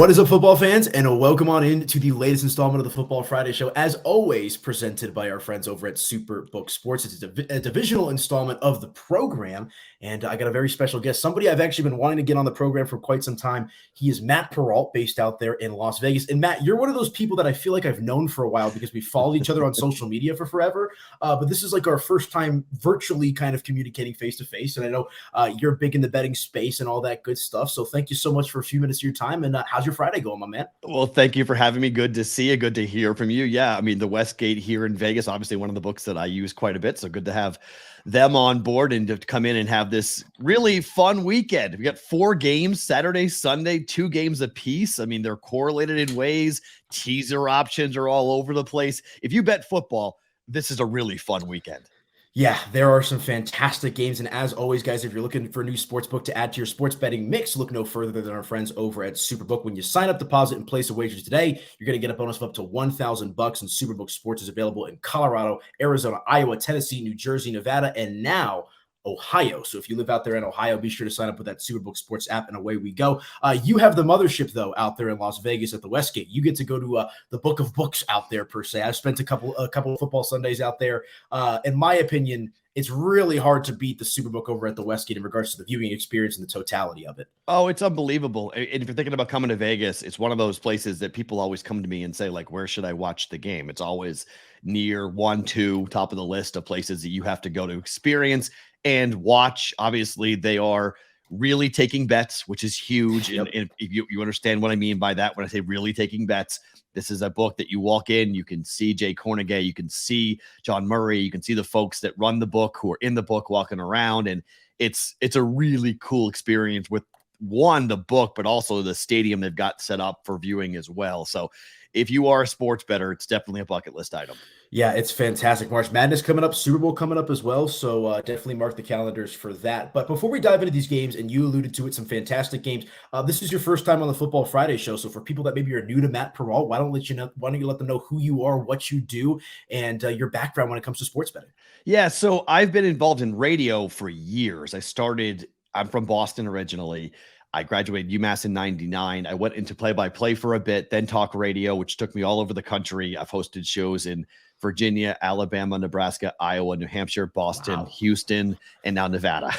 What is up, football fans, and welcome on in to the latest installment of the Football Friday Show, as always presented by our friends over at Superbook Sports. It's a divisional installment of the program, and I got a very special guest, somebody I've actually been wanting to get on the program for quite some time. He is Matt Perrault, based out there in Las Vegas. And Matt, you're one of those people that I feel like I've known for a while because we followed each other on social media for forever, but this is like our first time virtually kind of communicating face-to-face, and I know you're big in the betting space and all that good stuff, so thank you so much for a few minutes of your time, and how's your Friday going, my man? Well, thank you for having me. Good to see you. Good to hear from you. Yeah, I mean, the Westgate here in Vegas, obviously one of the books that I use quite a bit. So good to have them on board and to come in and have this really fun weekend. We got 4 games, Saturday, Sunday, 2 games apiece. I mean, they're correlated in ways. Teaser options are all over the place. If you bet football, this is a really fun weekend. Yeah, there are some fantastic games. And as always, guys, if you're looking for a new sports book to add to your sports betting mix, look no further than our friends over at Superbook. When you sign up, deposit, and place a wager today, you're going to get a bonus of up to $1,000. And Superbook Sports is available in Colorado, Arizona, Iowa, Tennessee, New Jersey, Nevada, and now Ohio. So if you live out there in Ohio, be sure to sign up with that Superbook Sports app, and away we go. You have the mothership, though, out there in Las Vegas at the Westgate. You get to go to the Book of Books out there, per se. I've spent a couple of football Sundays out there. In my opinion, it's really hard to beat the Superbook over at the Westgate in regards to the viewing experience and the totality of it. Oh, it's unbelievable. And if you're thinking about coming to Vegas, it's one of those places that people always come to me and say, like, where should I watch the game? It's always near 1, 2, top of the list of places that you have to go to experience and watch. Obviously, they are really taking bets, which is huge. Yep. And if you understand what I mean by that, when I say really taking bets, this is a book that you walk in, you can see Jay Cornegay, you can see John Murray, you can see the folks that run the book who are in the book walking around. And it's a really cool experience with the book, but also the stadium they've got set up for viewing as well. So if you are a sports bettor, it's definitely a bucket list item. Yeah, it's fantastic. March Madness coming up, Super Bowl coming up as well. So definitely mark the calendars for that. But before we dive into these games, and you alluded to it, some fantastic games. This is your first time on the Football Friday Show. So for people that maybe are new to Matt Perrault, why don't you let them know who you are, what you do, and your background when it comes to sports betting? Yeah, so I've been involved in radio for years. I'm from Boston originally. I graduated UMass in 99. I went into play-by-play for a bit, then talk radio, which took me all over the country. I've hosted shows in Virginia, Alabama, Nebraska, Iowa, New Hampshire, Boston, wow, Houston, and now Nevada.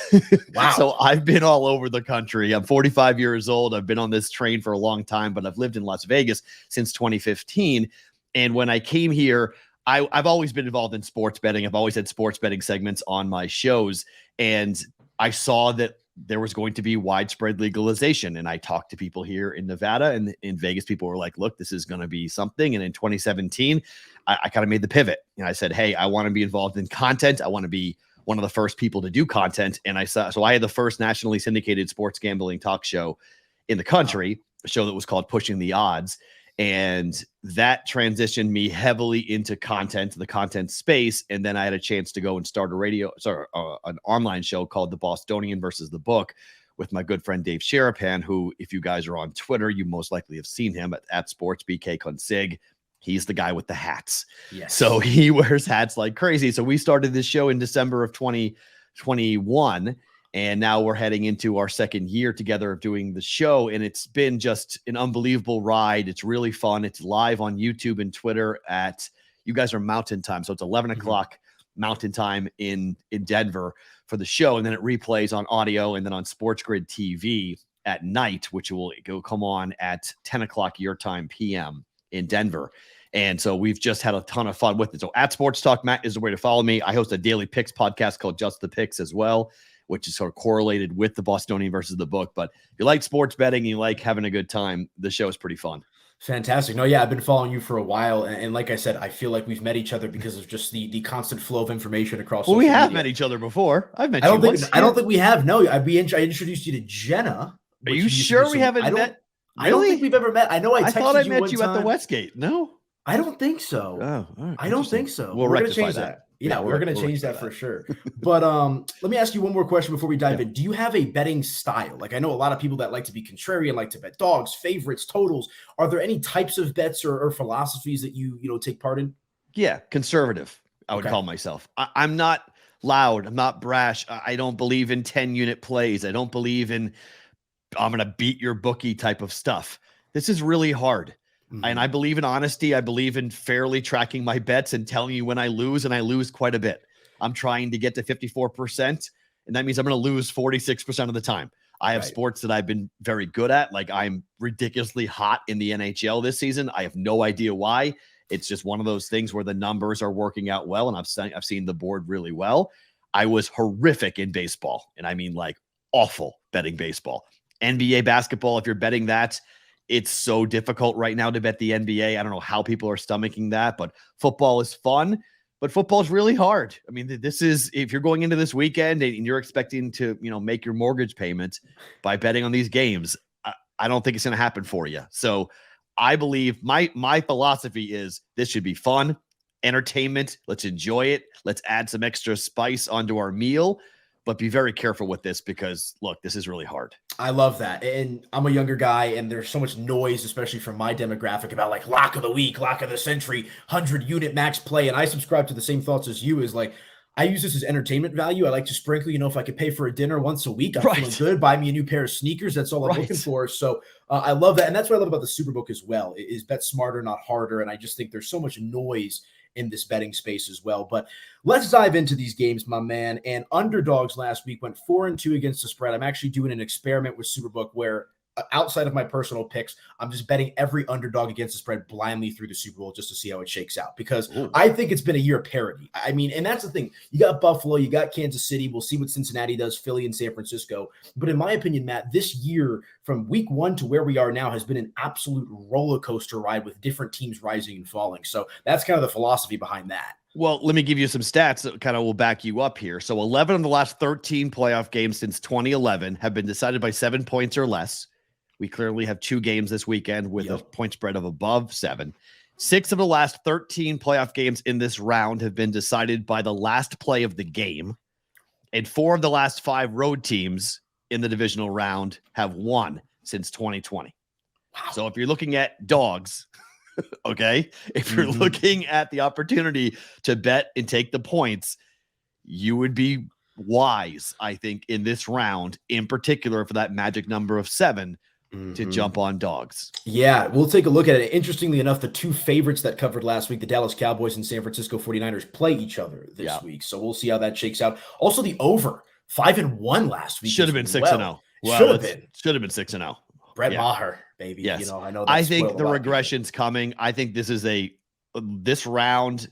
Wow. So I've been all over the country. I'm 45 years old. I've been on this train for a long time, but I've lived in Las Vegas since 2015. And when I came here, I've always been involved in sports betting. I've always had sports betting segments on my shows. And I saw that there was going to be widespread legalization. And I talked to people here in Nevada and in Vegas. People were like, look, this is going to be something. And in 2017, I kind of made the pivot. And I said, hey, I want to be involved in content. I want to be one of the first people to do content. And so I had the first nationally syndicated sports gambling talk show in the country, a show that was called Pushing the Odds. And that transitioned me heavily into the content space. And then I had a chance to go and start an online show called The Bostonian versus the Book with my good friend Dave Sherapan, who, if you guys are on Twitter, you most likely have seen him at SportsBK He's the guy with the hats. Yes. So he wears hats like crazy. So we started this show in December of 2021. And now we're heading into our second year together of doing the show. And it's been just an unbelievable ride. It's really fun. It's live on YouTube and Twitter you guys are Mountain Time. So it's 11 o'clock Mountain Time in Denver for the show. And then it replays on audio and then on Sports Grid TV at night, which will come on at 10 o'clock your time PM in Denver. And so we've just had a ton of fun with it. So at Sports Talk Matt is the way to follow me. I host a daily picks podcast called Just the Picks as well, which is sort of correlated with the Bostonian versus the Book. But if you like sports betting, you like having a good time, the show is pretty fun. Fantastic. No, yeah, I've been following you for a while. And like I said, I feel like we've met each other because of just the constant flow of information across. Well, we have met each other before. I've met you once. I don't think we have. No, I introduced you to Jenna. Are you sure we haven't met? Really? I don't think we've ever met. I know I thought I met you at the Westgate. No? I don't think so. Oh, all right. I don't think so. We're going to change that. Yeah, we're going to change that for sure. But let me ask you one more question before we dive in. Do you have a betting style? Like, I know a lot of people that like to be contrarian, like to bet dogs, favorites, totals. Are there any types of bets or philosophies that you take part in? Yeah, conservative, I would call myself. I'm not loud. I'm not brash. I don't believe in 10-unit plays. I don't believe in I'm going to beat your bookie type of stuff. This is really hard. Mhm. And I believe in honesty. I believe in fairly tracking my bets and telling you when I lose, and I lose quite a bit. I'm trying to get to 54%, and that means I'm going to lose 46% of the time. I have sports that I've been very good at. Like, I'm ridiculously hot in the NHL this season. I have no idea why. It's just one of those things where the numbers are working out well, and I've seen the board really well. I was horrific in baseball, and I mean like awful betting baseball. NBA basketball, if you're betting that, it's so difficult right now to bet the NBA. I don't know how people are stomaching that, but football is fun. But football is really hard. I mean, this is, if you're going into this weekend and you're expecting to, make your mortgage payment by betting on these games, I don't think it's going to happen for you. So I believe my philosophy is this should be fun, entertainment. Let's enjoy it. Let's add some extra spice onto our meal, but be very careful with this because, look, this is really hard. I love that. And I'm a younger guy, and there's so much noise, especially from my demographic, about like lock of the week, lock of the century, 100-unit max play. And I subscribe to the same thoughts as you, is like, I use this as entertainment value. I like to sprinkle, if I could pay for a dinner once a week, I'm feeling good. Buy me a new pair of sneakers. That's all I'm looking for. So I love that. And that's what I love about the Superbook as well, is bet smarter, not harder. And I just think there's so much noise in this betting space as well. But let's dive into these games, my man. And underdogs last week went 4-2 against the spread. I'm actually doing an experiment with Superbook where, outside of my personal picks, I'm just betting every underdog against the spread blindly through the Super Bowl just to see how it shakes out, because I think it's been a year of parity. I mean, and that's the thing. You got Buffalo, you got Kansas City. We'll see what Cincinnati does, Philly and San Francisco. But in my opinion, Matt, this year from week 1 to where we are now has been an absolute roller coaster ride with different teams rising and falling. So that's kind of the philosophy behind that. Well, let me give you some stats that kind of will back you up here. So 11 of the last 13 playoff games since 2011 have been decided by 7 points or less. We clearly have 2 games this weekend with a point spread of above 7. 6 of the last 13 playoff games in this round have been decided by the last play of the game. And 4 of the last 5 road teams in the divisional round have won since 2020. Wow. So if you're looking at dogs, okay, if you're looking at the opportunity to bet and take the points, you would be wise, I think, in this round, in particular for that magic number of 7, to jump on dogs. Yeah, we'll take a look at it. Interestingly enough, the 2 favorites that covered last week, the Dallas Cowboys and San Francisco 49ers, play each other this week. So we'll see how that shakes out. Also, the over 5-1 last week. Should have been 6-0. Should have been. Should have been 6-0. Brett Maher, baby. Yes. I know. I think the regression's coming. I think this is this round.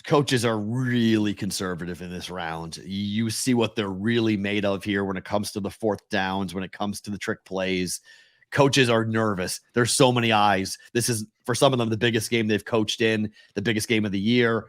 Coaches are really conservative in this round. You see what they're really made of here when it comes to the 4th downs, when it comes to the trick plays. Coaches are nervous. There's so many eyes. This is, for some of them, the biggest game they've coached in, the biggest game of the year.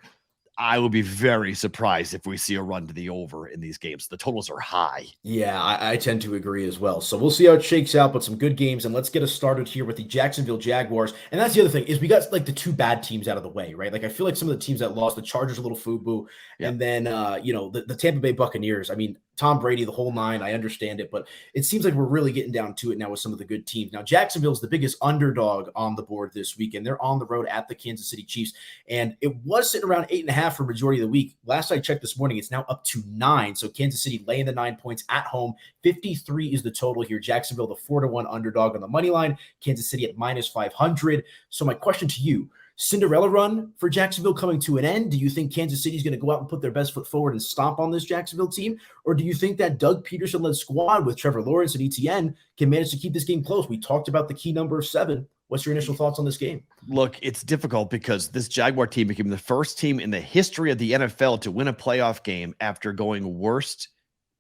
I would be very surprised if we see a run to the over in these games. The totals are high. Yeah, I tend to agree as well. So we'll see how it shakes out, but some good games. And let's get us started here with the Jacksonville Jaguars. And that's the other thing, is we got like the 2 bad teams out of the way, right? Like I feel like some of the teams that lost, the Chargers a little FUBU, and then the Tampa Bay Buccaneers. I mean, Tom Brady, the whole 9, I understand it, but it seems like we're really getting down to it now with some of the good teams. Now, Jacksonville's the biggest underdog on the board this weekend. They're on the road at the Kansas City Chiefs, and it was sitting around 8.5 for majority of the week. Last I checked this morning, it's now up to 9. So Kansas City laying the 9 points at home. 53 is the total here. Jacksonville, the 4-1 underdog on the money line. Kansas City at -500. So my question to you, Cinderella run for Jacksonville coming to an end? Do you think Kansas City is going to go out and put their best foot forward and stomp on this Jacksonville team? Or do you think that Doug Peterson-led squad with Trevor Lawrence and ETN can manage to keep this game close? We talked about the key number of 7. What's your initial thoughts on this game? Look, it's difficult because this Jaguar team became the first team in the history of the NFL to win a playoff game after going worst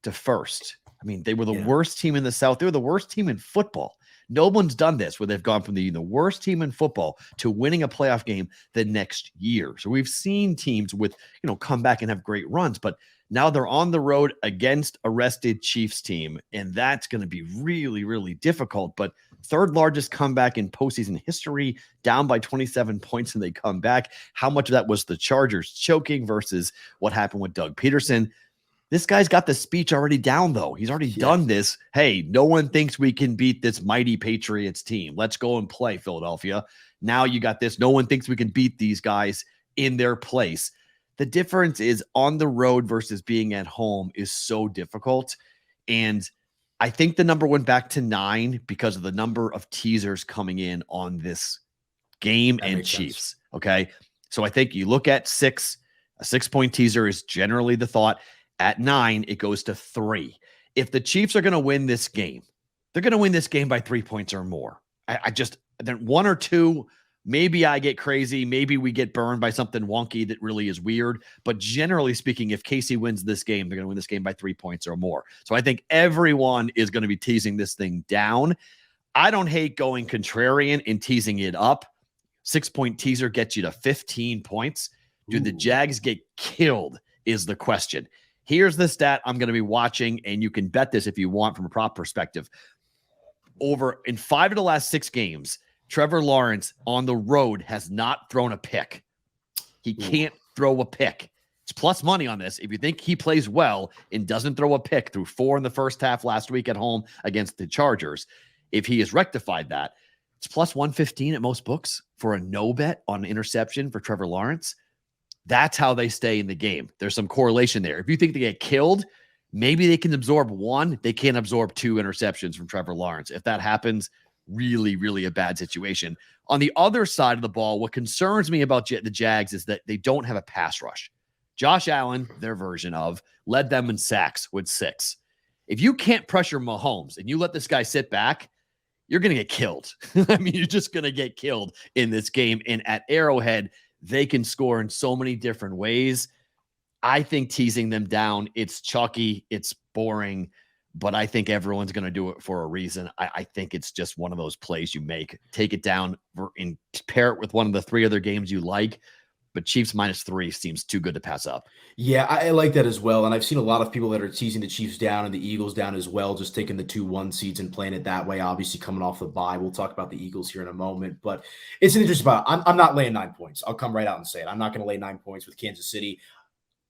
to first. I mean, they were the worst team in the South. They were the worst team in football. No one's done this where they've gone from the worst team in football to winning a playoff game the next year. So we've seen teams with, come back and have great runs, but now they're on the road against a rested Chiefs team, and that's going to be really, really difficult. But 3rd largest comeback in postseason history, down by 27 points, and they come back. How much of that was the Chargers choking versus what happened with Doug Peterson? This guy's got the speech already down, though. He's already done this. Hey, no one thinks we can beat this mighty Patriots team. Let's go and play, Philadelphia. Now you got this. No one thinks we can beat these guys in their place. The difference is on the road versus being at home is so difficult. And I think the number went back to 9 because of the number of teasers coming in on this game and Chiefs. Sense. Okay. So I think you look at 6, a 6-point teaser is generally the thought. At 9, it goes to 3. If the Chiefs are going to win this game, they're going to win this game by 3 points or more. Then 1 or 2, maybe I get crazy. Maybe we get burned by something wonky that really is weird. But generally speaking, if KC wins this game, they're going to win this game by 3 points or more. So I think everyone is going to be teasing this thing down. I don't hate going contrarian and teasing it up. 6-point teaser gets you to 15 points. Do the Jags get killed is the question. Here's the stat I'm going to be watching, and you can bet this if you want from a prop perspective. Over in 5 of the last 6 games, Trevor Lawrence on the road has not thrown a pick. He can't throw a pick. It's plus money on this. If you think he plays well and doesn't throw a pick through 4 in the first half last week at home against the Chargers, if he has rectified that, it's plus 115 at most books for a no bet on interception for Trevor Lawrence. That's how they stay in the game. There's some correlation there. If you think they get killed, maybe they can absorb 1. They can't absorb 2 interceptions from Trevor Lawrence. If that happens, really, really a bad situation. On the other side of the ball, what concerns me about the Jags is that they don't have a pass rush. Josh Allen, their version of, led them in sacks with 6. If you can't pressure Mahomes and you let this guy sit back, you're going to get killed. I mean, you're just going to get killed in this game. And at Arrowhead, they can score in so many different ways. I think teasing them down, it's chalky, it's boring, but I think everyone's going to do it for a reason. I think it's just one of those plays you make. Take it down and pair it with one of the 3 other games you like. But Chiefs -3 seems too good to pass up. Yeah, I like that as well. And I've seen a lot of people that are teasing the Chiefs down and the Eagles down as well, just taking the 2-1 seeds and playing it that way, obviously coming off the bye. We'll talk about the Eagles here in a moment. But it's an interesting spot. I'm not laying 9 points. I'll come right out and say it. I'm not going to lay 9 points with Kansas City.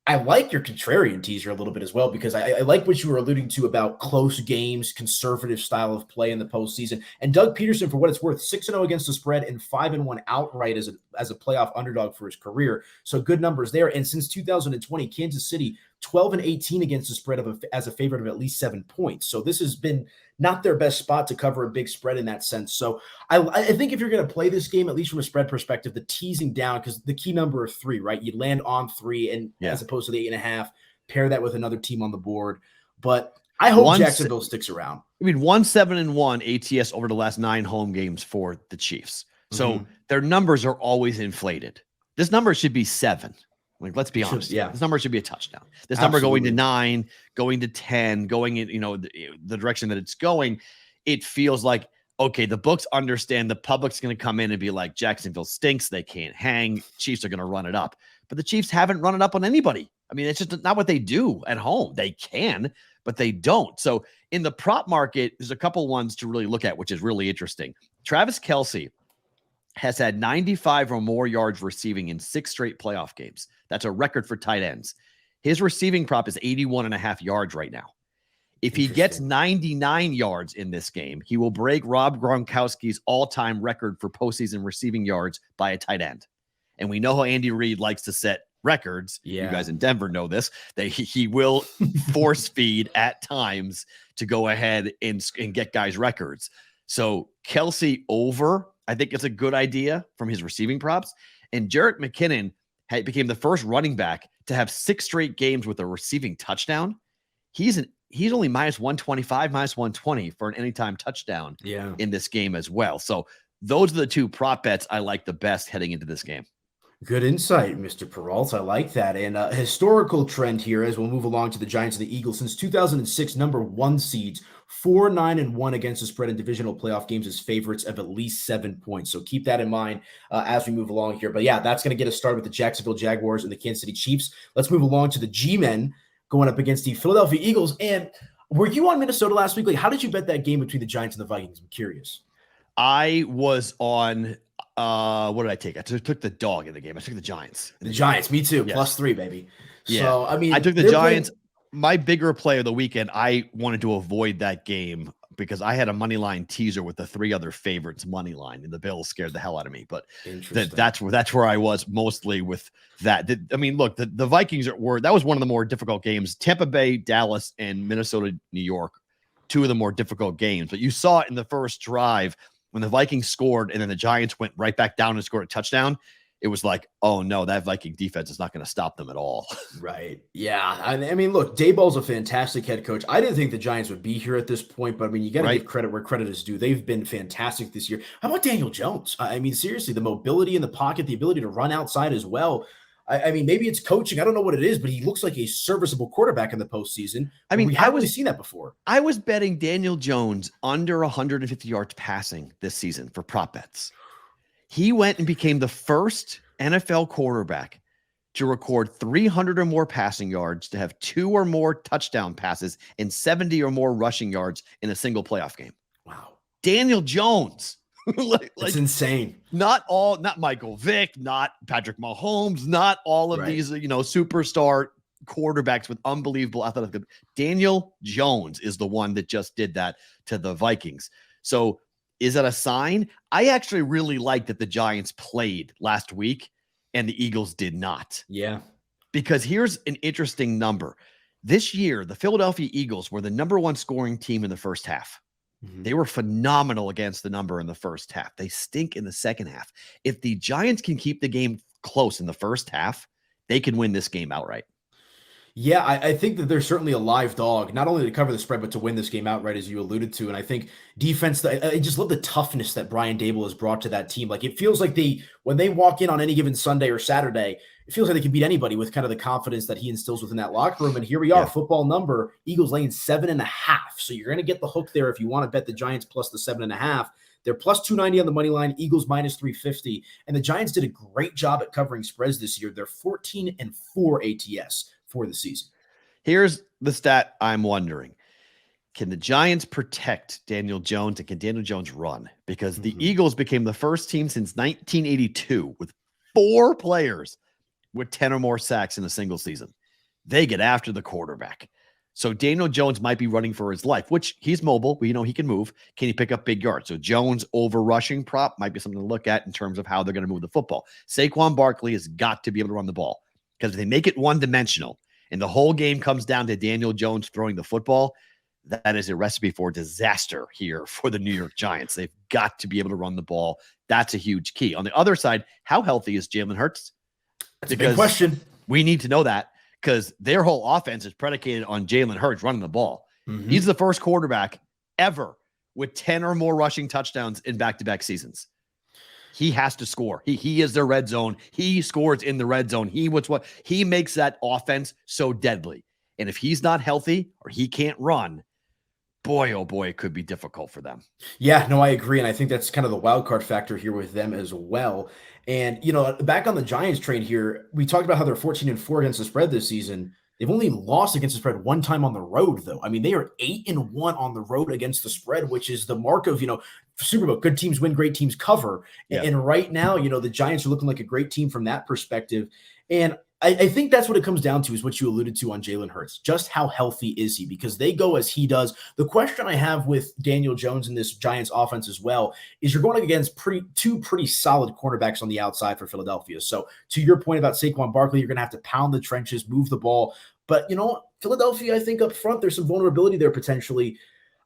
I like your contrarian teaser a little bit as well, because I like what you were alluding to about close games, conservative style of play in the postseason. And Doug Peterson, for what it's worth, 6-0 against the spread and 5-1 outright as a playoff underdog for his career. So good numbers there. And since 2020, Kansas City 12-18 against the spread as a favorite of at least 7 points. So this has been not their best spot to cover a big spread in that sense. So I think if you're going to play this game, at least from a spread perspective, the teasing down, because the key number of 3, right? You land on 3 and as opposed to the 8.5, pair that with another team on the board. But I hope Jacksonville sticks around. I mean, 1-7-1 ATS over the last 9 home games for the Chiefs. So their numbers are always inflated. This number should be 7. Like, let's be honest. Yeah. This number should be a touchdown. This number going to 9, going to 10, going in, the direction that it's going. It feels like, okay, the books understand the public's going to come in and be like, Jacksonville stinks. They can't hang. Chiefs are going to run it up. But the Chiefs haven't run it up on anybody. I mean, it's just not what they do at home. They can, but they don't. So in the prop market, there's a couple ones to really look at, which is really interesting. Travis Kelce has had 95 or more yards receiving in 6 straight playoff games. That's a record for tight ends. His receiving prop is 81.5 yards right now. If he gets 99 yards in this game, he will break Rob Gronkowski's all-time record for postseason receiving yards by a tight end. And we know how Andy Reid likes to set records. Yeah. You guys in Denver know this. That he will force feed at times to go ahead and get guys records. So Kelce over, I think it's a good idea from his receiving props. And Jerick McKinnon became the first running back to have 6 straight games with a receiving touchdown. He's only -125, -120 for an anytime touchdown in this game as well. So those are the 2 prop bets I like the best heading into this game. Good insight, Mr. Perrault. I like that. And a historical trend here as we'll move along to the Giants and the Eagles. Since 2006, number 1 seeds, 4-9-1 against the spread in divisional playoff games as favorites of at least 7 points. So keep that in mind as we move along here. But yeah, that's going to get us started with the Jacksonville Jaguars and the Kansas City Chiefs. Let's move along to the G-Men going up against the Philadelphia Eagles. And were you on Minnesota last week? Like, how did you bet that game between the Giants and the Vikings? I'm curious. I was on what did I take? I took the dog in the game. I took the Giants. The Giants, me too. Yes. +3, baby. Yeah. So, I mean, I took the Giants. My bigger play of the weekend, I wanted to avoid that game because I had a money line teaser with the 3 other favorites money line, and the Bills scared the hell out of me. But that's where I was mostly with that. I mean, look, the Vikings that was one of the more difficult games. Tampa Bay, Dallas, and Minnesota, New York two of the more difficult games. But you saw it in the first drive when the Vikings scored and then the Giants went right back down and scored a touchdown. It was like, oh no, that Viking defense is not going to stop them at all. Right. Yeah. I mean, look, Daboll's a fantastic head coach. I didn't think the Giants would be here at this point, but I mean, you got to give credit where credit is due. They've been fantastic this year. How about Daniel Jones? I mean, seriously, the mobility in the pocket, the ability to run outside as well. I mean, maybe it's coaching. I don't know what it is, but he looks like a serviceable quarterback in the postseason. I mean, we haven't really seen that before. I was betting Daniel Jones under 150 yards passing this season for prop bets. He went and became the first NFL quarterback to record 300 or more passing yards, to have 2 or more touchdown passes, and 70 or more rushing yards in a single playoff game. Wow. Daniel Jones. It's insane. Not Michael Vick, not Patrick Mahomes, not all of these, superstar quarterbacks with unbelievable athletic. Daniel Jones is the one that just did that to the Vikings. So is that a sign? I actually really like that the Giants played last week and the Eagles did not. Yeah. Because here's an interesting number. This year, the Philadelphia Eagles were the number 1 scoring team in the first half. Mm-hmm. They were phenomenal against the number in the first half. They stink in the second half. If the Giants can keep the game close in the first half, they can win this game outright. Yeah, I think that they're certainly a live dog, not only to cover the spread, but to win this game outright, as you alluded to. And I think defense, I just love the toughness that Brian Daboll has brought to that team. Like, it feels like when they walk in on any given Sunday or Saturday, it feels like they can beat anybody with kind of the confidence that he instills within that locker room. And here we are, football number, Eagles laying 7.5. So you're going to get the hook there if you want to bet the Giants plus the 7.5. They're plus 290 on the money line, Eagles minus 350. And the Giants did a great job at covering spreads this year. They're 14-4 ATS for the season. Here's the stat I'm wondering. Can the Giants protect Daniel Jones, and can Daniel Jones run? Because the Eagles became the first team since 1982 with 4 players with 10 or more sacks in a single season. They get after the quarterback. So Daniel Jones might be running for his life, which he's mobile. We know he can move. Can he pick up big yards? So Jones over rushing prop might be something to look at in terms of how they're going to move the football. Saquon Barkley has got to be able to run the ball, because if they make it one-dimensional and the whole game comes down to Daniel Jones throwing the football, that is a recipe for disaster here for the New York Giants. They've got to be able to run the ball. That's a huge key. On the other side, how healthy is Jalen Hurts? That's a big question. We need to know that, because their whole offense is predicated on Jalen Hurts running the ball. Mm-hmm. He's the first quarterback ever with 10 or more rushing touchdowns in back-to-back seasons. He has to score. He is their red zone. He scores in the red zone. He makes that offense so deadly. And if he's not healthy or he can't run, boy, oh boy, it could be difficult for them. Yeah, no, I agree. And I think that's kind of the wild card factor here with them as well. And, back on the Giants train here, we talked about how they're 14-4 against the spread this season. They've only lost against the spread 1 time on the road, though. I mean, they are 8-1 on the road against the spread, which is the mark of, Super Bowl. Good teams win, great teams cover. Yeah. And right now, the Giants are looking like a great team from that perspective. And I think that's what it comes down to, is what you alluded to on Jalen Hurts. Just how healthy is he? Because they go as he does. The question I have with Daniel Jones in this Giants offense as well is you're going against two pretty solid cornerbacks on the outside for Philadelphia. So to your point about Saquon Barkley, you're going to have to pound the trenches, move the ball. But, Philadelphia, I think up front, there's some vulnerability there potentially.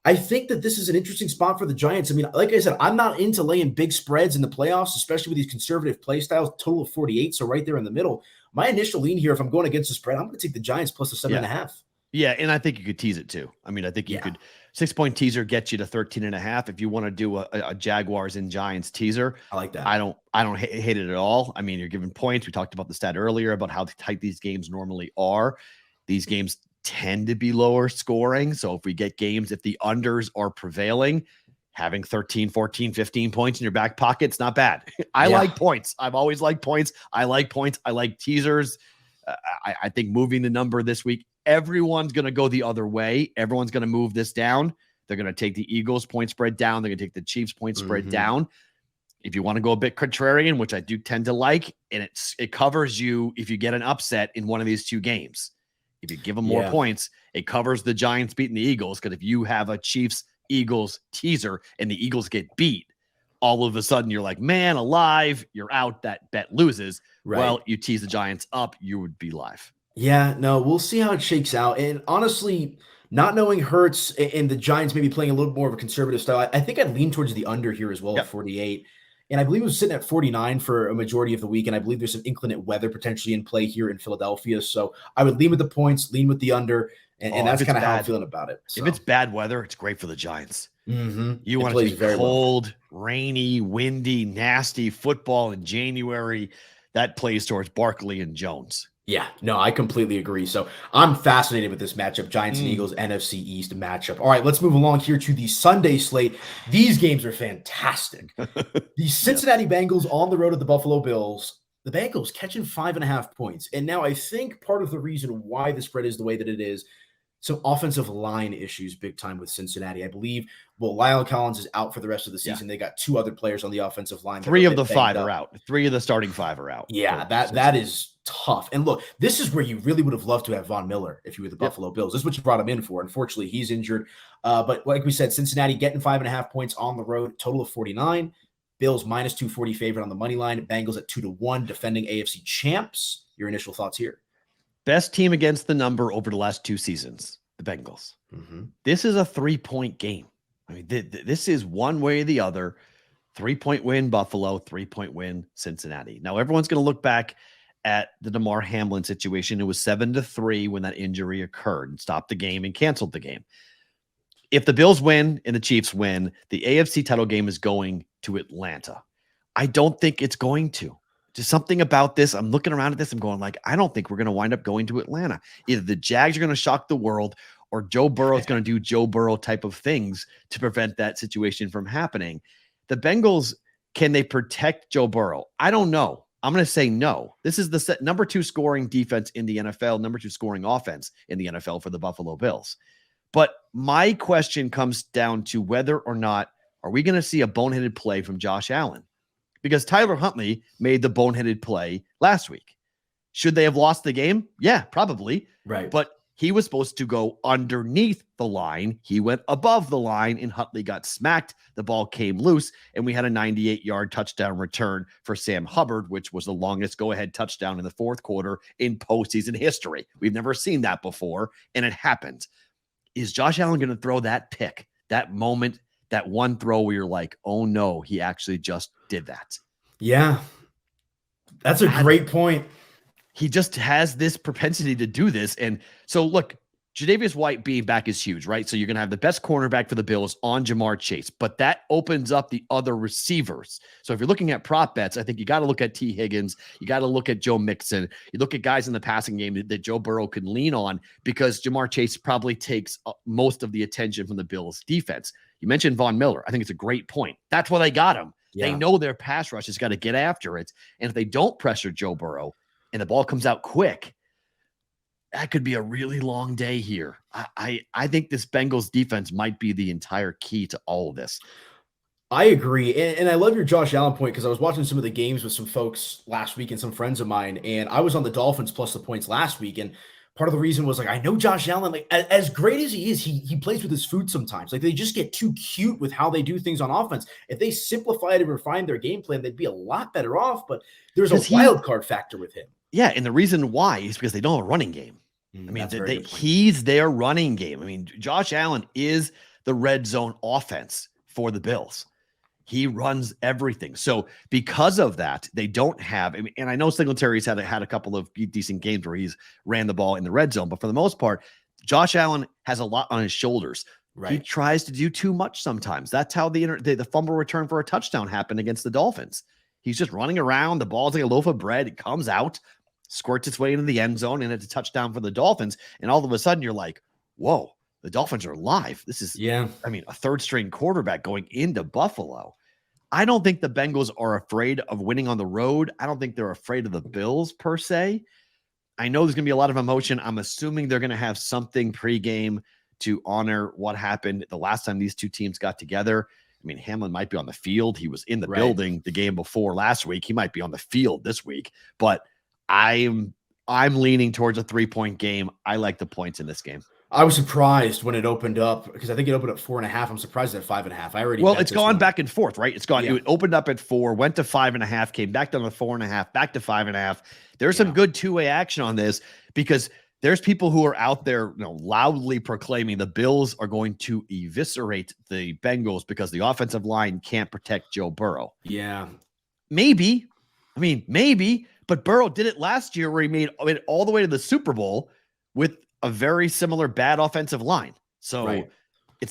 I think that this is an interesting spot for the Giants. I mean, like I said, I'm not into laying big spreads in the playoffs, especially with these conservative play styles, total of 48. So right there in the middle. My initial lean here, if I'm going against the spread, I'm going to take the Giants plus the 7.5. Yeah, and I think you could tease it too. I mean, I think you could 6-point teaser get you to 13.5 if you want to do a Jaguars and Giants teaser. I like that. I don't hate it at all. I mean, you're giving points. We talked about the stat earlier about how tight these games normally are. These games tend to be lower scoring. So if we get games, if the unders are prevailing, having 13, 14, 15 points in your back pocket, it's not bad. I like points. I've always liked points. I like points. I like teasers. I think moving the number this week, everyone's going to go the other way. Everyone's going to move this down. They're going to take the Eagles point spread down. They're going to take the Chiefs point spread down. If you want to go a bit contrarian, which I do tend to like, and it covers you if you get an upset in one of these 2 games. If you give them more points, it covers the Giants beating the Eagles, because if you have a Chiefs-Eagles teaser and the Eagles get beat, all of a sudden you're like, man alive, you're out, that bet loses. Right. Well, you tease the Giants up, you would be live. Yeah, no, we'll see how it shakes out. And honestly, not knowing Hurts and the Giants maybe playing a little more of a conservative style, I think I'd lean towards the under here as well at 48. And I believe it was sitting at 49 for a majority of the week. And I believe there's some inclement weather potentially in play here in Philadelphia. So I would lean with the points, lean with the under. And that's kind of how I'm feeling about it. So. If it's bad weather, it's great for the Giants. Mm-hmm. You want to play cold, rainy, windy, nasty football in January. That plays towards Barkley and Jones. Yeah, no, I completely agree. So I'm fascinated with this matchup, Giants and Eagles NFC East matchup. All right, let's move along here to the Sunday slate. These games are fantastic. The Cincinnati Bengals on the road at the Buffalo Bills. The Bengals catching 5.5 points. And now I think part of the reason why the spread is the way that it is, some offensive line issues big time with Cincinnati. I believe, Lyle Collins is out for the rest of the season. They got 2 other players on the offensive line. 3 of the 5 are out. 3 of the starting 5 are out. Yeah, that is tough. And look, this is where you really would have loved to have Von Miller if you were the Buffalo Bills. This is what you brought him in for. Unfortunately, he's injured. But like we said, Cincinnati getting 5.5 points on the road, total of 49. Bills minus 240 favorite on the money line. Bengals at 2-1, defending AFC champs. Your initial thoughts here? Best team against the number over the last 2 seasons, the Bengals. Mm-hmm. This is a 3-point game. I mean, this is one way or the other. 3-point win Buffalo, 3-point win Cincinnati. Now, everyone's going to look back at the Damar Hamlin situation. It was 7-3 when that injury occurred and stopped the game and canceled the game. If the Bills win and the Chiefs win, the AFC title game is going to Atlanta. I don't think it's going to. Just something about this. I'm looking around at this. I'm going like, I don't think we're going to wind up going to Atlanta. Either the Jags are going to shock the world or Joe Burrow is going to do Joe Burrow type of things to prevent that situation from happening. The Bengals, can they protect Joe Burrow? I don't know. I'm going to say no. This is the number 2 scoring defense in the NFL, number 2 scoring offense in the NFL for the Buffalo Bills. But my question comes down to whether or not are we going to see a boneheaded play from Josh Allen? Because Tyler Huntley made the boneheaded play last week. Should they have lost the game? Yeah, probably. Right. But he was supposed to go underneath the line. He went above the line, and Huntley got smacked. The ball came loose, and we had a 98-yard touchdown return for Sam Hubbard, which was the longest go-ahead touchdown in the 4th quarter in postseason history. We've never seen that before, and it happened. Is Josh Allen going to throw that pick, that moment, that one throw where you're like, oh no, he actually just did that? Yeah, that's a great point. He just has this propensity to do this. And so look, Tre'Davious White being back is huge, right? So you're going to have the best cornerback for the Bills on Jamar Chase, but that opens up the other receivers. So if you're looking at prop bets, I think you got to look at T. Higgins. You got to look at Joe Mixon. You look at guys in the passing game that Joe Burrow can lean on because Jamar Chase probably takes most of the attention from the Bills defense. You mentioned Von Miller. I think it's a great point. That's why they got him. Yeah. They know their pass rush has got to get after it. And if they don't pressure Joe Burrow and the ball comes out quick, that could be a really long day here. I think this Bengals defense might be the entire key to all of this. I agree. And I love your Josh Allen point because I was watching some of the games with some folks last week and some friends of mine, and I was on the Dolphins plus the points last week. And part of the reason was like, I know Josh Allen, like as great as he is, he plays with his food sometimes. Like they just get too cute with how they do things on offense. If they simplified and refined their game plan, they'd be a lot better off. But there's a wild card factor with him. Yeah, and the reason why is because they don't have a running game. I mean, he's their running game. I mean, Josh Allen is the red zone offense for the Bills. He runs everything. So because of that, they don't have, and I know Singletary's had a couple of decent games where he's ran the ball in the red zone, but for the most part, Josh Allen has a lot on his shoulders. Right. He tries to do too much sometimes. That's how the fumble return for a touchdown happened against the Dolphins. He's just running around. The ball's like a loaf of bread. It comes out, squirts its way into the end zone, and it's a touchdown for the Dolphins. And all of a sudden you're like, whoa, the Dolphins are live. This is, a third string quarterback going into Buffalo. I don't think the Bengals are afraid of winning on the road. I don't think they're afraid of the Bills per se. I know there's going to be a lot of emotion. I'm assuming they're going to have something pregame to honor what happened the last time these two teams got together. I mean, Hamlin might be on the field. He was in the building the game before last week. He might be on the field this week, but I'm leaning towards a 3-point game. I like the points in this game. I was surprised when it opened up because I think it opened at 4.5. I'm surprised at 5.5. Well, it's gone back and forth, right? It's gone. It opened up at 4, went to 5.5, came back down to 4.5, back to 5.5. There's some good two-way action on this because there's people who are out there, loudly proclaiming the Bills are going to eviscerate the Bengals because the offensive line can't protect Joe Burrow. Yeah. Maybe. Maybe. But Burrow did it last year where he made it all the way to the Super Bowl with a very similar bad offensive line. So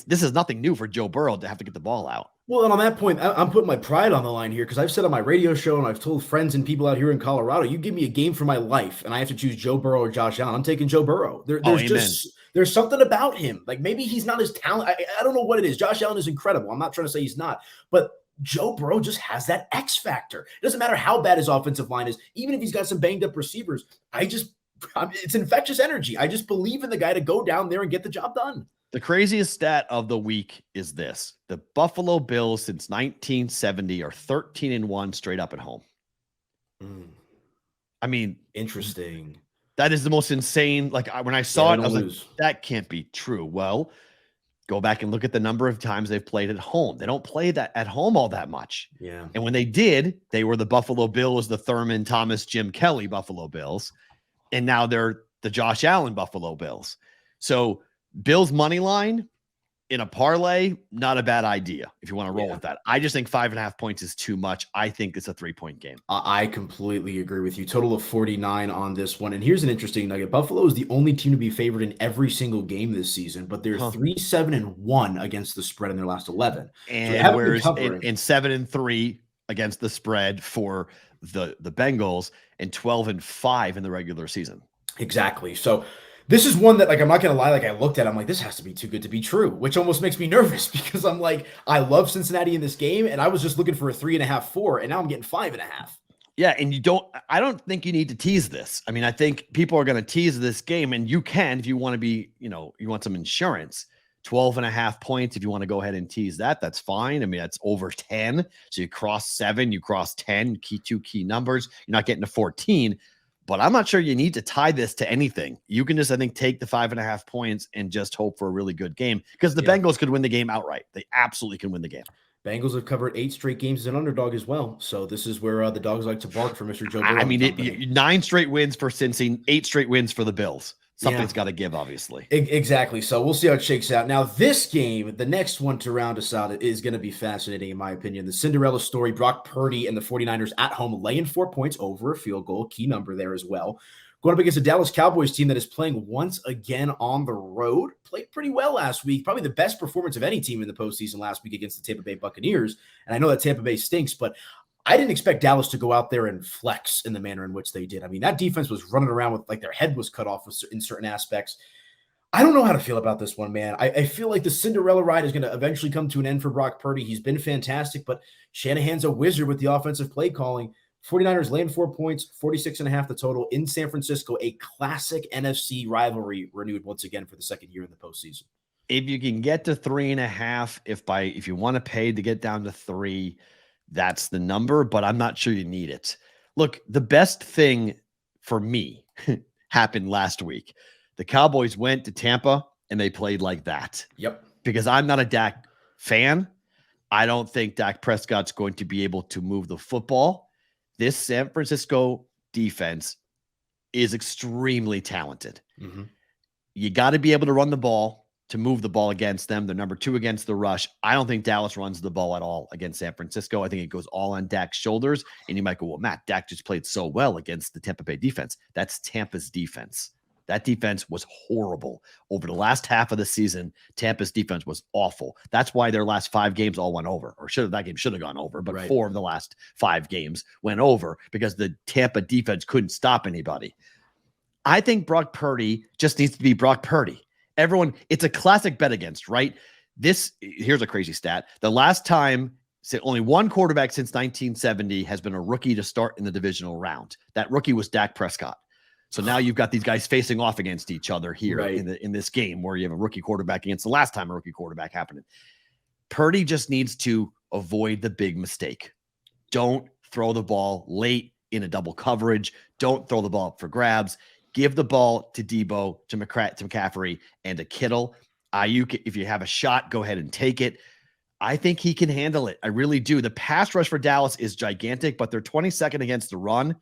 this is nothing new for Joe Burrow to have to get the ball out. Well, and on that point, I'm putting my pride on the line here because I've said on my radio show and I've told friends and people out here in Colorado, you give me a game for my life and I have to choose Joe Burrow or Josh Allen. I'm taking Joe Burrow. There's something about him. Like maybe he's not as talented. I don't know what it is. Josh Allen is incredible. I'm not trying to say he's not, but Joe Burrow just has that X factor. It doesn't matter how bad his offensive line is, even if he's got some banged up receivers. It's infectious energy. I just believe in the guy to go down there and get the job done. The craziest stat of the week is this. The Buffalo Bills since 1970 are 13-1 straight up at home. Interesting. That is the most insane. Like when I saw it, I was like, that can't be true. Well, go back and look at the number of times they've played at home. They don't play that at home all that much. Yeah. And when they did, they were the Buffalo Bills, the Thurman, Thomas, Jim Kelly Buffalo Bills. And now they're the Josh Allen Buffalo Bills. So Bills money line in a parlay, not a bad idea if you want to roll with that. I just think 5.5 points is too much. I think it's a 3-point game. I completely agree with you. Total of 49 on this one. And here's an interesting nugget. Buffalo is the only team to be favored in every single game this season, but they're 3-7-1 against the spread in their last 11. And whereas in 7-3 against the spread for the Bengals and 12-5 in the regular season. Exactly. So this is one that, like, I'm not going to lie, like, I looked at it, I'm like, this has to be too good to be true, which almost makes me nervous because I'm like, I love Cincinnati in this game, and I was just looking for a 3.5, 4, and now I'm getting 5.5. Yeah, and I don't think you need to tease this. I think people are going to tease this game, and you can if you want to be, you want some insurance. 12.5 points. If you want to go ahead and tease that, that's fine. That's over 10. So you cross 7, you cross 10, two key numbers. You're not getting to 14. But I'm not sure you need to tie this to anything. You can just, I think, take the 5.5 points and just hope for a really good game because the Bengals could win the game outright. They absolutely can win the game. Bengals have covered 8 straight games as an underdog as well. So this is where the dogs like to bark for Mr. Joe Burrow. 9 straight wins for Cincy, 8 straight wins for the Bills. Something's got to give, obviously. Exactly. So we'll see how it shakes out. Now, this game, the next one to round us out, is going to be fascinating, in my opinion. The Cinderella story, Brock Purdy and the 49ers at home laying 4 points over a field goal. Key number there as well. Going up against a Dallas Cowboys team that is playing once again on the road. Played pretty well last week. Probably the best performance of any team in the postseason last week against the Tampa Bay Buccaneers. And I know that Tampa Bay stinks, but I didn't expect Dallas to go out there and flex in the manner in which they did. That defense was running around with like their head was cut off in certain aspects. I don't know how to feel about this one, man. I feel like the Cinderella ride is going to eventually come to an end for Brock Purdy. He's been fantastic, but Shanahan's a wizard with the offensive play calling. 49ers laying 4 points, 46.5 the total in San Francisco, a classic NFC rivalry renewed once again for the second year in the postseason. If you can get to 3.5, if you want to pay to get down to 3, that's the number, but I'm not sure you need it. Look, the best thing for me happened last week. The Cowboys went to Tampa and they played like that. Yep. Because I'm not a Dak fan. I don't think Dak Prescott's going to be able to move the football. This San Francisco defense is extremely talented. Mm-hmm. You got to be able to run the ball to move the ball against them. They're number 2 against the rush. I don't think Dallas runs the ball at all against San Francisco. I think it goes all on Dak's shoulders. And you might go, well, Matt, Dak just played so well against the Tampa Bay defense. That's Tampa's defense. That defense was horrible. Over the last half of the season, Tampa's defense was awful. That's why their last 5 games all went over. Or that game should have gone over, but 4 of the last 5 games went over because the Tampa defense couldn't stop anybody. I think Brock Purdy just needs to be Brock Purdy. Everyone, it's a classic bet against, right? Here's a crazy stat. The last time, only one quarterback since 1970 has been a rookie to start in the divisional round. That rookie was Dak Prescott. So now you've got these guys facing off against each other here in this game where you have a rookie quarterback against the last time a rookie quarterback happened. Purdy just needs to avoid the big mistake. Don't throw the ball late in a double coverage. Don't throw the ball up for grabs. Give the ball to Debo, to McCaffrey, and to Kittle. Ayuk, if you have a shot, go ahead and take it. I think he can handle it. I really do. The pass rush for Dallas is gigantic, but they're 22nd against the run.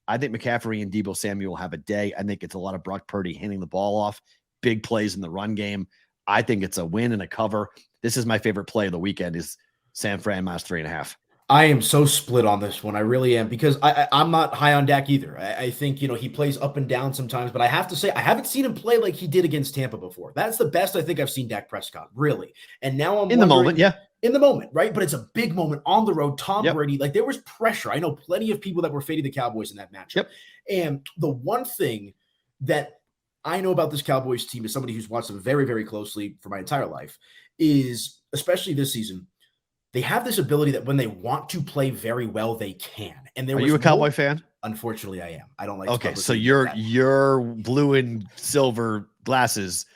I think McCaffrey and Deebo Samuel have a day. I think it's a lot of Brock Purdy handing the ball off, big plays in the run game. I think it's a win and a cover. This is my favorite play of the weekend is San Fran minus 3.5. I am so split on this one. I really am, because I'm not high on Dak either. I think, he plays up and down sometimes, but I have to say, I haven't seen him play like he did against Tampa before. That's the best I think I've seen Dak Prescott, really. And now I'm in the moment, yeah. In the moment, right? But it's a big moment on the road. Tom Yep. Brady, like there was pressure. I know plenty of people that were fading the Cowboys in that matchup. Yep. And the one thing that I know about this Cowboys team as somebody who's watched them very, very closely for my entire life is, especially this season, they have this ability that when they want to play very well, they can. And Are you a Cowboy fan? Unfortunately, I am. I don't like. Okay, so your blue and silver glasses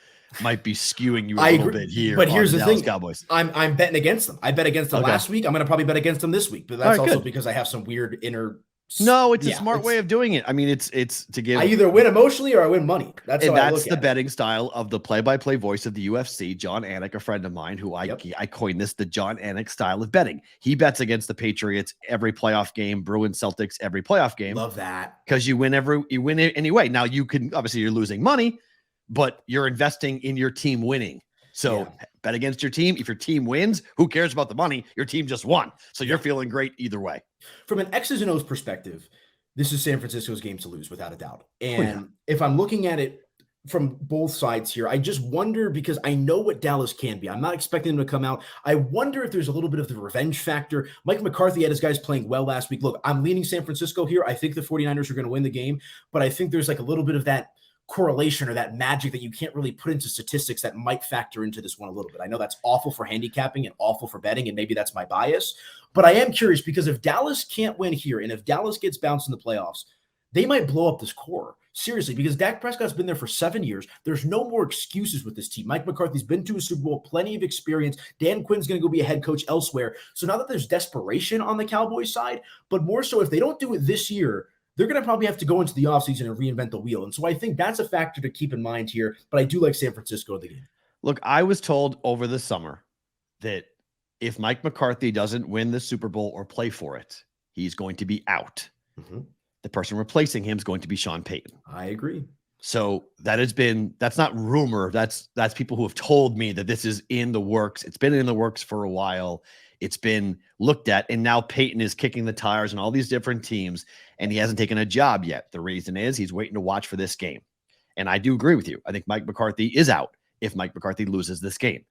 might be skewing you a little bit here. But here's the Dallas thing: Cowboys. I'm betting against them. I bet against them last week. I'm going to probably bet against them this week. But that's also because I have some weird inner. No, it's a smart way of doing it. I mean, it's to give. I either win emotionally or I win money. That's the betting style of the play-by-play voice of the UFC, John Anik, a friend of mine, who I coined this the John Anik style of betting. He bets against the Patriots every playoff game, Bruins Celtics every playoff game. Love that, because you win anyway. Now you can obviously you're losing money, but you're investing in your team winning. So bet against your team. If your team wins, who cares about the money? Your team just won. So you're feeling great either way. From an X's and O's perspective, this is San Francisco's game to lose without a doubt. And if I'm looking at it from both sides here, I just wonder, because I know what Dallas can be. I'm not expecting them to come out. I wonder if there's a little bit of the revenge factor. Mike McCarthy had his guys playing well last week. Look, I'm leaning San Francisco here. I think the 49ers are going to win the game, but I think there's like a little bit of that correlation or that magic that you can't really put into statistics that might factor into this one a little bit. I know that's awful for handicapping and awful for betting, and maybe that's my bias, but I am curious, because if Dallas can't win here and if Dallas gets bounced in the playoffs, they might blow up this core. Seriously, because Dak Prescott's been there for 7 years. There's no more excuses with this team. Mike McCarthy's been to a Super Bowl, plenty of experience. Dan Quinn's going to go be a head coach elsewhere. So now that there's desperation on the Cowboys side, but more so if they don't do it this year, they're going to probably have to go into the offseason and reinvent the wheel. And so I think that's a factor to keep in mind here, but I do like San Francisco in the game. Look, I was told over the summer that if Mike McCarthy doesn't win the Super Bowl or play for it, he's going to be out. Mm-hmm. The person replacing him is going to be Sean Payton. I agree. So that's not rumor. That's people who have told me that this is in the works. It's been in the works for a while. It's been looked at, and now Peyton is kicking the tires on all these different teams, and he hasn't taken a job yet. The reason is he's waiting to watch for this game. And I do agree with you. I think Mike McCarthy is out if Mike McCarthy loses this game.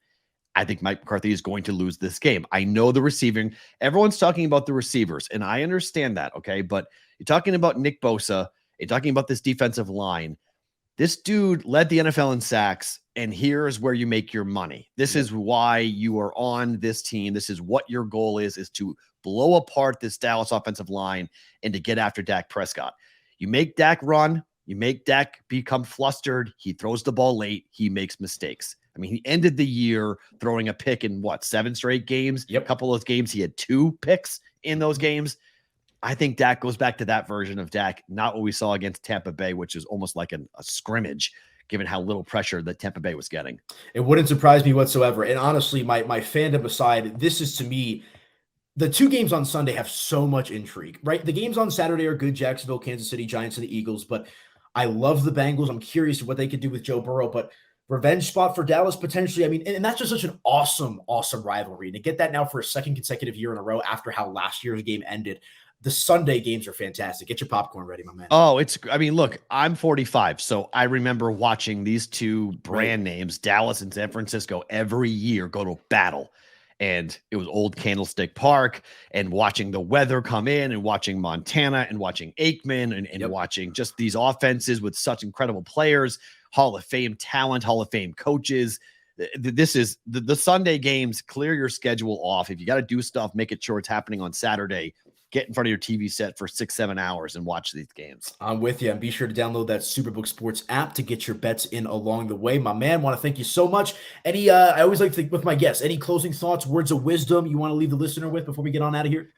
I think Mike McCarthy is going to lose this game. I know the receiving. Everyone's talking about the receivers, and I understand that, okay? But you're talking about Nick Bosa. You're talking about this defensive line. This dude led the NFL in sacks, and here's where you make your money. This is why you are on this team. This is what your goal is to blow apart this Dallas offensive line and to get after Dak Prescott. You make Dak run. You make Dak become flustered. He throws the ball late. He makes mistakes. I mean, he ended the year throwing a pick in 7 straight games? Yep. A couple of those games, he had 2 picks in those games. I think Dak goes back to that version of Dak, not what we saw against Tampa Bay, which is almost like a scrimmage, given how little pressure that Tampa Bay was getting. It wouldn't surprise me whatsoever. And honestly, my fandom aside, this is, to me, the 2 games on Sunday have so much intrigue, right? The games on Saturday are good: Jacksonville, Kansas City, Giants, and the Eagles. But I love the Bengals. I'm curious what they could do with Joe Burrow. But revenge spot for Dallas potentially. I mean, and that's just such an awesome rivalry. And to get that now for a second consecutive year in a row after how last year's game ended. The Sunday games are fantastic. Get your popcorn ready, my man. Oh, look, I'm 45, so I remember watching these 2 brand names, Dallas and San Francisco, every year go to battle. And it was old Candlestick Park, and watching the weather come in, and watching Montana, and watching Aikman, and watching just these offenses with such incredible players, Hall of Fame talent, Hall of Fame coaches. This is the Sunday games. Clear your schedule off. If you got to do stuff, make it sure it's happening on Saturday. Get in front of your TV set for 6-7 hours and watch these games. I'm with you. And be sure to download that Superbook Sports app to get your bets in along the way. My man, want to thank you so much. I always like to, with my guests, any closing thoughts, words of wisdom you want to leave the listener with before we get on out of here?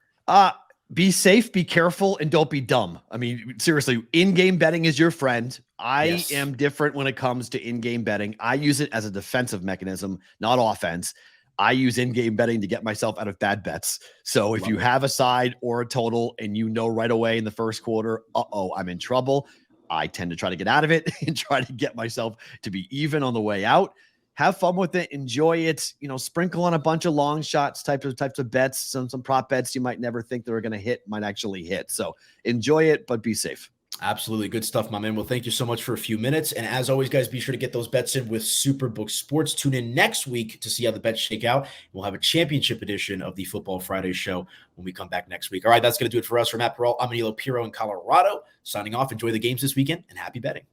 Be safe, be careful, and don't be dumb. I mean, seriously, in-game betting is your friend. I am different when it comes to in-game betting. I use it as a defensive mechanism, not offense. I use in-game betting to get myself out of bad bets. So if you have a side or a total and you know right away in the first quarter, I'm in trouble, I tend to try to get out of it and try to get myself to be even on the way out. Have fun with it. Enjoy it. Sprinkle on a bunch of long shots, types of bets, some prop bets you might never think they were going to hit might actually hit. So enjoy it, but be safe. Absolutely. Good stuff, my man. Well, thank you so much for a few minutes. And as always, guys, be sure to get those bets in with Superbook Sports. Tune in next week to see how the bets shake out. We'll have a championship edition of the Football Friday show when we come back next week. All right, that's going to do it for us. For Matt Perrault, I'm Aniello, Piro in Colorado. Signing off. Enjoy the games this weekend and happy betting.